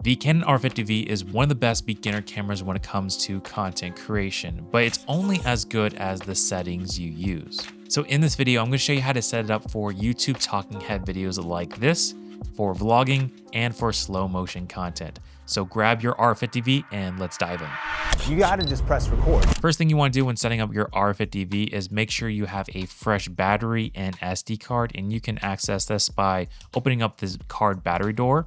The Canon R50 V is one of the best beginner cameras when it comes to content creation, but it's only as good as the settings you use. So in this video, I'm going to show you how to set it up for YouTube talking head videos like this, for vlogging, and for slow motion content. So grab your R50 V and let's dive in. You gotta just press record. First thing you want to do when setting up your R50 V is make sure you have a fresh battery and SD card, and you can access this by opening up this card battery door.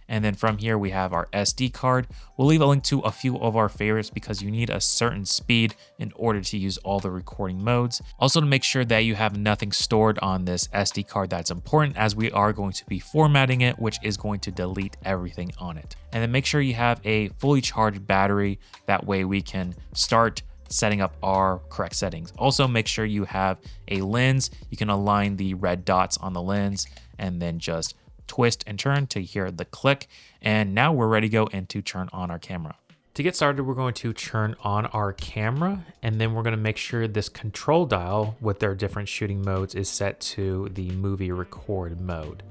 And then from here, we have our SD card. We'll leave a link to a few of our favorites because you need a certain speed in order to use all the recording modes. Also, to make sure that you have nothing stored on this SD card that's important, as we are going to be formatting it, which is going to delete everything on it. And then make sure you have a fully charged battery. That way we can start setting up our correct settings. Also, make sure you have a lens. You can align the red dots on the lens and then just twist and turn to hear the click. And now we're ready to go and to turn on our camera. To get started, we're going to turn on our camera, and then we're going to make sure this control dial with their different shooting modes is set to the movie record mode.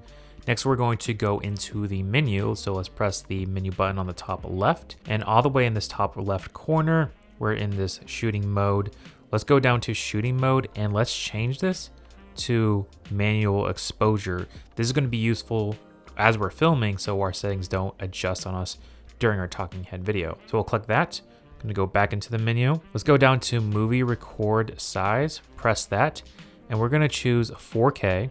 Next, we're going to go into the menu. So let's press the menu button on the top left, and all the way in this top left corner, we're in this shooting mode. Let's go down to shooting mode and let's change this to manual exposure. This is going to be useful as we're filming so our settings don't adjust on us during our talking head video. So we'll click that. I'm going to go back into the menu. Let's go down to movie record size, press that, and we're going to choose 4K.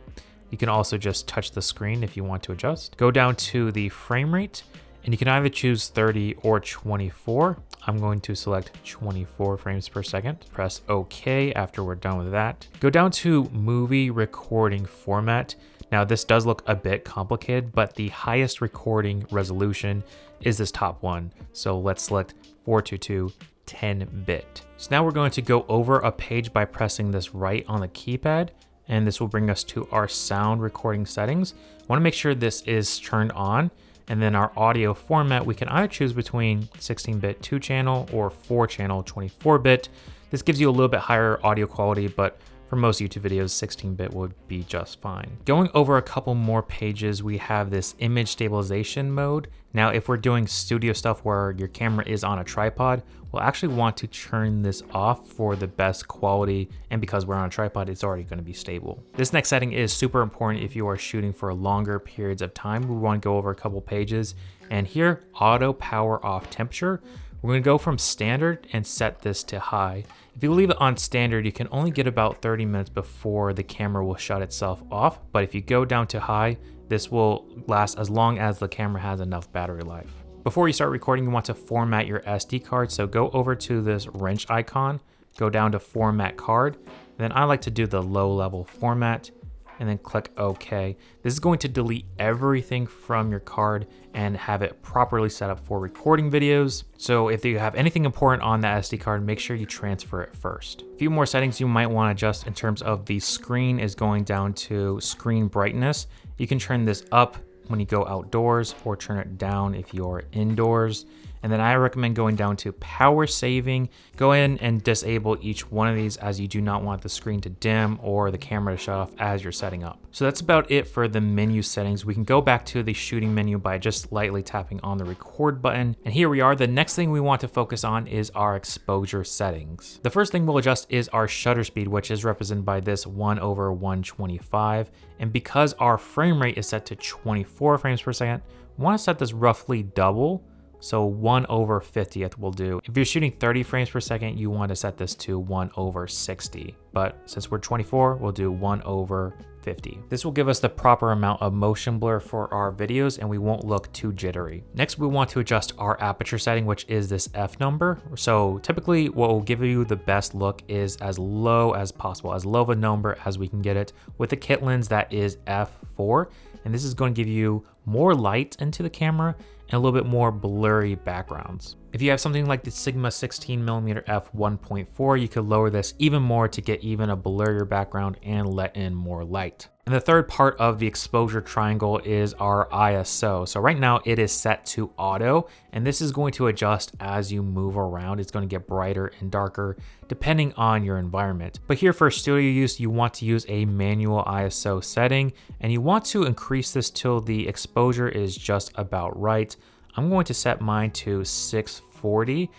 You can also just touch the screen if you want to adjust. Go down to the frame rate, and you can either choose 30 or 24. I'm going to select 24 frames per second. Press OK after we're done with that. Go down to movie recording format. Now this does look a bit complicated, but the highest recording resolution is this top one. So let's select 422 10-bit. So now we're going to go over a page by pressing this right on the keypad, and this will bring us to our sound recording settings. I want to make sure this is turned on. And then our audio format, we can either choose between 16-bit 2-channel or 4-channel 24-bit. This gives you a little bit higher audio quality, but for most YouTube videos, 16-bit would be just fine. Going over a couple more pages, we have this image stabilization mode. Now, if we're doing studio stuff where your camera is on a tripod, we'll actually want to turn this off for the best quality. And because we're on a tripod, it's already going to be stable. This next setting is super important if you are shooting for longer periods of time. We want to go over a couple pages. And here, auto power off temperature. We're going to go from standard and set this to high. If you leave it on standard, you can only get about 30 minutes before the camera will shut itself off. But if you go down to high, this will last as long as the camera has enough battery life. Before you start recording, you want to format your SD card. So go over to this wrench icon, go down to format card. Then I like to do the low level format and then click OK. This is going to delete everything from your card and have it properly set up for recording videos. So if you have anything important on the SD card, make sure you transfer it first. A few more settings you might want to adjust in terms of the screen is going down to screen brightness. You can turn this up when you go outdoors or turn it down if you're indoors. And then I recommend going down to power saving. Go in and disable each one of these as you do not want the screen to dim or the camera to shut off as you're setting up. So that's about it for the menu settings. We can go back to the shooting menu by just lightly tapping on the record button. And here we are. The next thing we want to focus on is our exposure settings. The first thing we'll adjust is our shutter speed, which is represented by this 1/125. And because our frame rate is set to 24 frames per second, we want to set this roughly double. So 1/50th will do. If you're shooting 30 frames per second, you want to set this to 1/60. But since we're 24, we'll do 1/50. This will give us the proper amount of motion blur for our videos and we won't look too jittery. Next, we want to adjust our aperture setting, which is this F number. So typically what will give you the best look is as low as possible, as low of a number as we can get it with a kit lens that is f4. And this is going to give you more light into the camera and a little bit more blurry backgrounds. If you have something like the Sigma 16mm f1.4, you could lower this even more to get even a blurrier background and let in more light. And the third part of the exposure triangle is our ISO. So right now it is set to auto, and this is going to adjust as you move around. It's going to get brighter and darker depending on your environment. But here for studio use, you want to use a manual ISO setting, and you want to increase this till the exposure is just about right. I'm going to set mine to 640.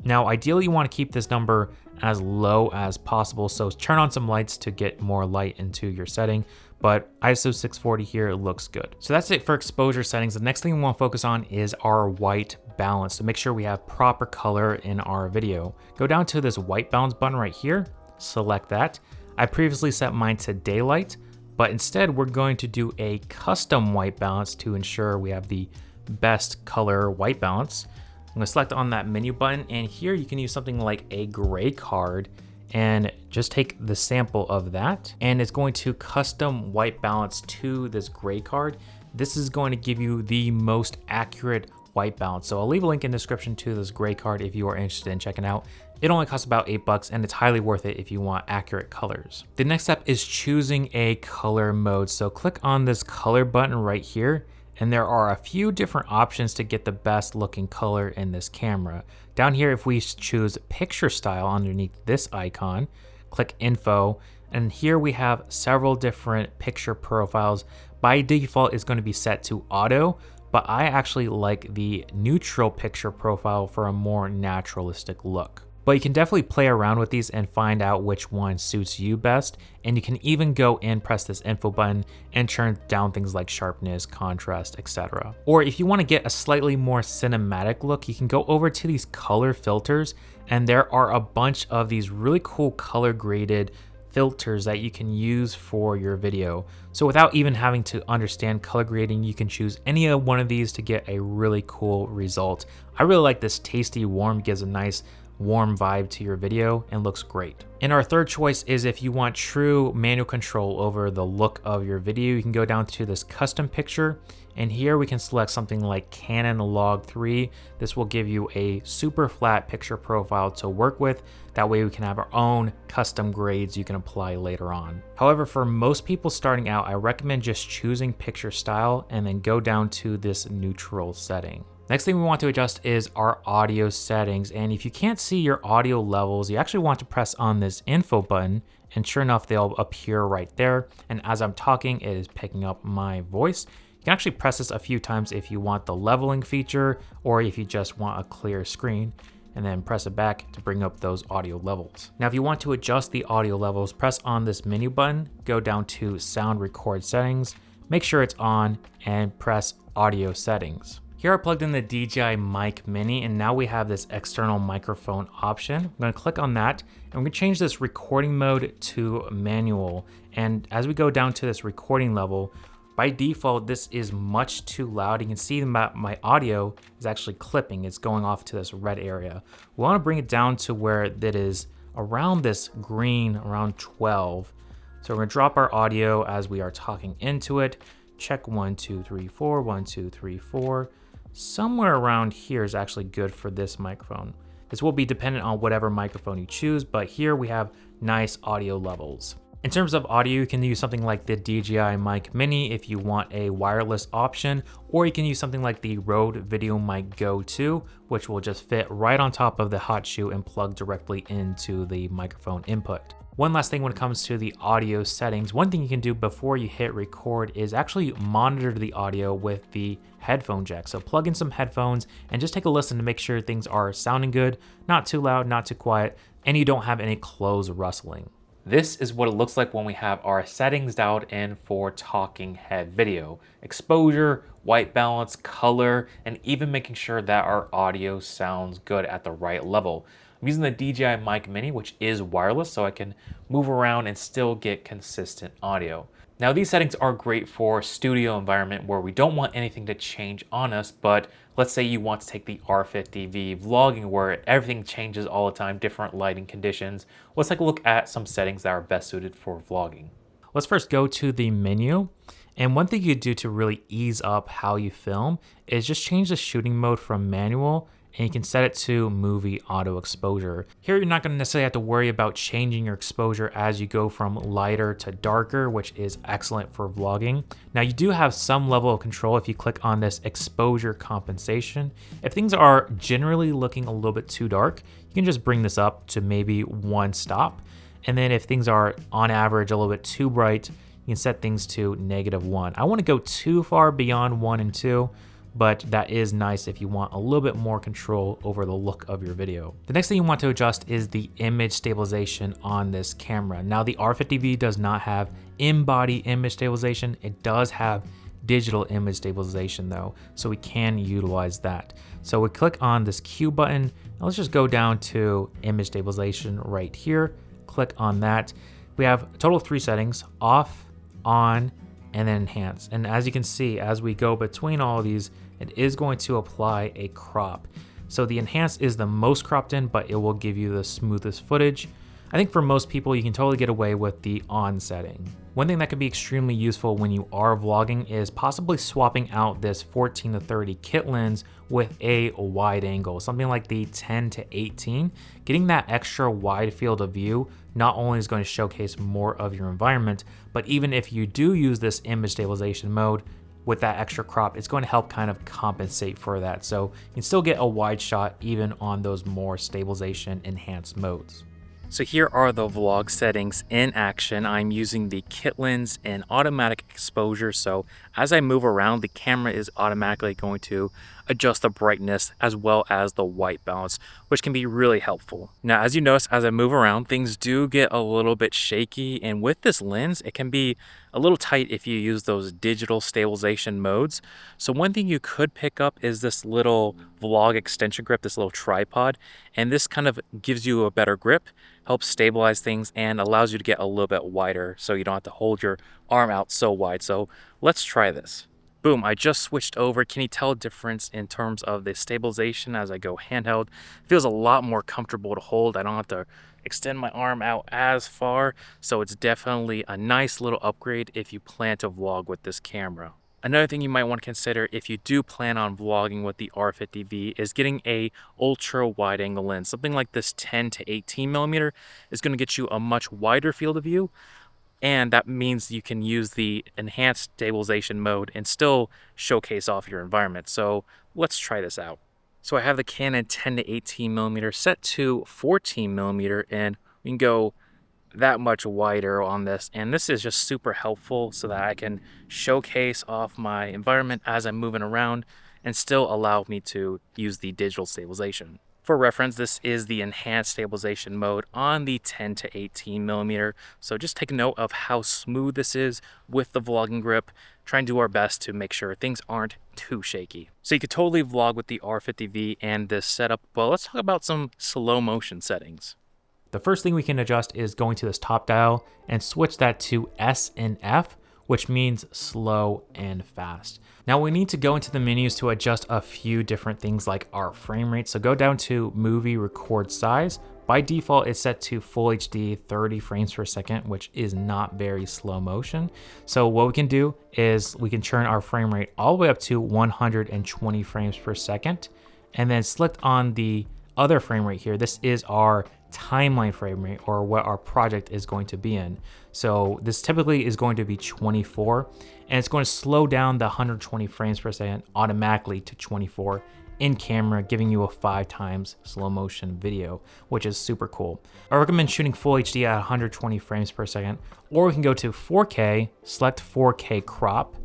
Now, ideally you want to keep this number as low as possible, so turn on some lights to get more light into your setting, but ISO 640 here looks good. So that's it for exposure settings. The next thing we want to focus on is our white balance to make sure we have proper color in our video. Go down to this white balance button right here, select that. I previously set mine to daylight, but instead we're going to do a custom white balance to ensure we have the best color white balance. I'm gonna select on that menu button, and here you can use something like a gray card and just take the sample of that, and it's going to custom white balance to this gray card. This is going to give you the most accurate white balance. So I'll leave a link in the description to this gray card if you are interested in checking out. It only costs about $8 and it's highly worth it if you want accurate colors. The next step is choosing a color mode. So click on this color button right here, and there are a few different options to get the best looking color in this camera. Down here, if we choose picture style underneath this icon, click info, and here we have several different picture profiles. By default, it's going to be set to auto, but I actually like the neutral picture profile for a more naturalistic look. But you can definitely play around with these and find out which one suits you best. And you can even go and press this info button and turn down things like sharpness, contrast, etc. Or if you want to get a slightly more cinematic look, you can go over to these color filters, and there are a bunch of these really cool color graded filters that you can use for your video. So without even having to understand color grading, you can choose any one of these to get a really cool result. I really like this tasty warm, gives a nice warm vibe to your video and looks great. And our third choice is if you want true manual control over the look of your video, you can go down to this custom picture, and here we can select something like Canon Log3. This will give you a super flat picture profile to work with. That way we can have our own custom grades you can apply later on. However, for most people starting out, I recommend just choosing picture style and then go down to this neutral setting. Next thing we want to adjust is our audio settings. And if you can't see your audio levels, you actually want to press on this info button, and sure enough, they'll appear right there. And as I'm talking, it is picking up my voice. You can actually press this a few times if you want the leveling feature, or if you just want a clear screen, and then press it back to bring up those audio levels. Now, if you want to adjust the audio levels, press on this menu button, go down to sound record settings, make sure it's on, and press audio settings. Here I plugged in the DJI Mic Mini, and now we have this external microphone option. I'm gonna click on that, and we're gonna change this recording mode to manual. And as we go down to this recording level, by default, this is much too loud. You can see my audio is actually clipping. It's going off to this red area. We wanna bring it down to where it is around this green, around 12. So we're gonna drop our audio as we are talking into it. Check 1, 2, 3, 4, 1, 2, 3, 4. Somewhere around here is actually good for this microphone. This will be dependent on whatever microphone you choose, but here we have nice audio levels. In terms of audio, you can use something like the DJI Mic Mini if you want a wireless option, or you can use something like the Rode Video Mic Go 2, which will just fit right on top of the hot shoe and plug directly into the microphone input. One last thing when it comes to the audio settings, one thing you can do before you hit record is actually monitor the audio with the headphone jack. So plug in some headphones and just take a listen to make sure things are sounding good, not too loud, not too quiet, and you don't have any clothes rustling. This is what it looks like when we have our settings dialed in for talking head video. Exposure, white balance, color, and even making sure that our audio sounds good at the right level. I'm using the DJI Mic Mini, which is wireless, so I can move around and still get consistent audio. Now, these settings are great for studio environment where we don't want anything to change on us, but let's say you want to take the R50 V vlogging where everything changes all the time, different lighting conditions. Let's take a look at some settings that are best suited for vlogging. Let's first go to the menu. And one thing you could do to really ease up how you film is just change the shooting mode from manual, and you can set it to movie auto exposure. Here, you're not going to necessarily have to worry about changing your exposure as you go from lighter to darker, which is excellent for vlogging. Now, you do have some level of control if you click on this exposure compensation. If things are generally looking a little bit too dark, you can just bring this up to maybe 1 stop. And then if things are on average a little bit too bright, you can set things to -1. I want to go too far beyond 1 and 2, but that is nice if you want a little bit more control over the look of your video. The next thing you want to adjust is the image stabilization on this camera. Now the R50V does not have in-body image stabilization. It does have digital image stabilization though, so we can utilize that. So we click on this Q button, and let's just go down to image stabilization right here. Click on that. We have a total of 3 settings: off, on, and then enhance. And as you can see, as we go between all of these, it is going to apply a crop. So the enhance is the most cropped in, but it will give you the smoothest footage. I think for most people, you can totally get away with the on setting. One thing that could be extremely useful when you are vlogging is possibly swapping out this 14-30 kit lens with a wide angle, something like the 10-18. Getting that extra wide field of view not only is going to showcase more of your environment, but even if you do use this image stabilization mode with that extra crop, it's going to help kind of compensate for that. So you can still get a wide shot even on those more stabilization enhanced modes. So here are the vlog settings in action. I'm using the kit lens and automatic exposure. So as I move around, the camera is automatically going to adjust the brightness as well as the white balance, which can be really helpful. Now, as you notice, as I move around, things do get a little bit shaky. And with this lens, it can be a little tight if you use those digital stabilization modes. So one thing you could pick up is this little vlog extension grip, this little tripod. And this kind of gives you a better grip, helps stabilize things, and allows you to get a little bit wider so you don't have to hold your arm out so wide. So let's try this. Boom, I just switched over. Can you tell a difference in terms of the stabilization as I go handheld? It feels a lot more comfortable to hold. I don't have to extend my arm out as far. So it's definitely a nice little upgrade if you plan to vlog with this camera. Another thing you might want to consider if you do plan on vlogging with the R50 V is getting a ultra wide angle lens. Something like this 10-18mm is going to get you a much wider field of view. And that means you can use the enhanced stabilization mode and still showcase off your environment. So let's try this out. So I have the Canon 10-18mm set to 14mm, and we can go that much wider on this. And this is just super helpful so that I can showcase off my environment as I'm moving around and still allow me to use the digital stabilization. For reference, this is the enhanced stabilization mode on the 10-18mm. So just take note of how smooth this is with the vlogging grip. Try and do our best to make sure things aren't too shaky. So you could totally vlog with the R50 V and this setup. Well, let's talk about some slow motion settings. The first thing we can adjust is going to this top dial and switch that to S and F, which means slow and fast. Now we need to go into the menus to adjust a few different things like our frame rate. So go down to movie record size. By default, it's set to full HD 30 frames per second, which is not very slow motion. So what we can do is we can turn our frame rate all the way up to 120 frames per second, and then select on the other frame rate here. This is our timeline frame rate, or what our project is going to be in. So this typically is going to be 24, and it's going to slow down the 120 frames per second automatically to 24 in camera, giving you a 5 times slow motion video, which is super cool. I recommend shooting full HD at 120 frames per second, or we can go to 4K, select 4K crop,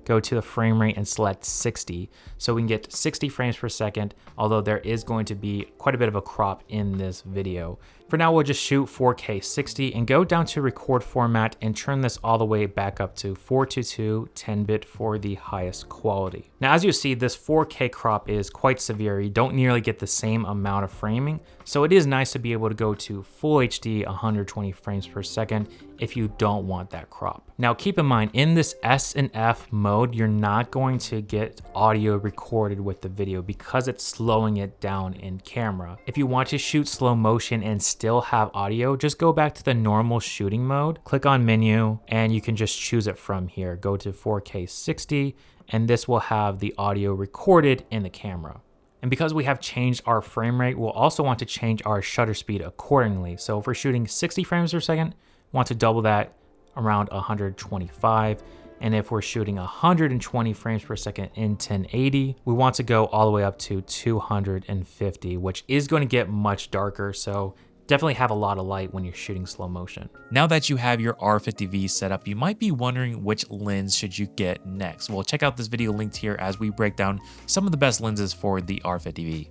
go to the frame rate and select 60. So we can get 60 frames per second, although there is going to be quite a bit of a crop in this video. For now, we'll just shoot 4K 60 and go down to record format and turn this all the way back up to 422 10-bit for the highest quality. Now, as you see, this 4K crop is quite severe. You don't nearly get the same amount of framing. So it is nice to be able to go to full HD 120 frames per second if you don't want that crop. Now, keep in mind, in this S and F mode, you're not going to get audio recorded with the video because it's slowing it down in camera. If you want to shoot slow motion and still have audio, just go back to the normal shooting mode, click on menu, and you can just choose it from here. Go to 4K 60, and this will have the audio recorded in the camera. And because we have changed our frame rate, we'll also want to change our shutter speed accordingly. So if we're shooting 60 frames per second, we want to double that around 125. And if we're shooting 120 frames per second in 1080, we want to go all the way up to 250, which is going to get much darker. So definitely have a lot of light when you're shooting slow motion. Now that you have your R50V set up, you might be wondering which lens should you get next. Well, check out this video linked here as we break down some of the best lenses for the R50V.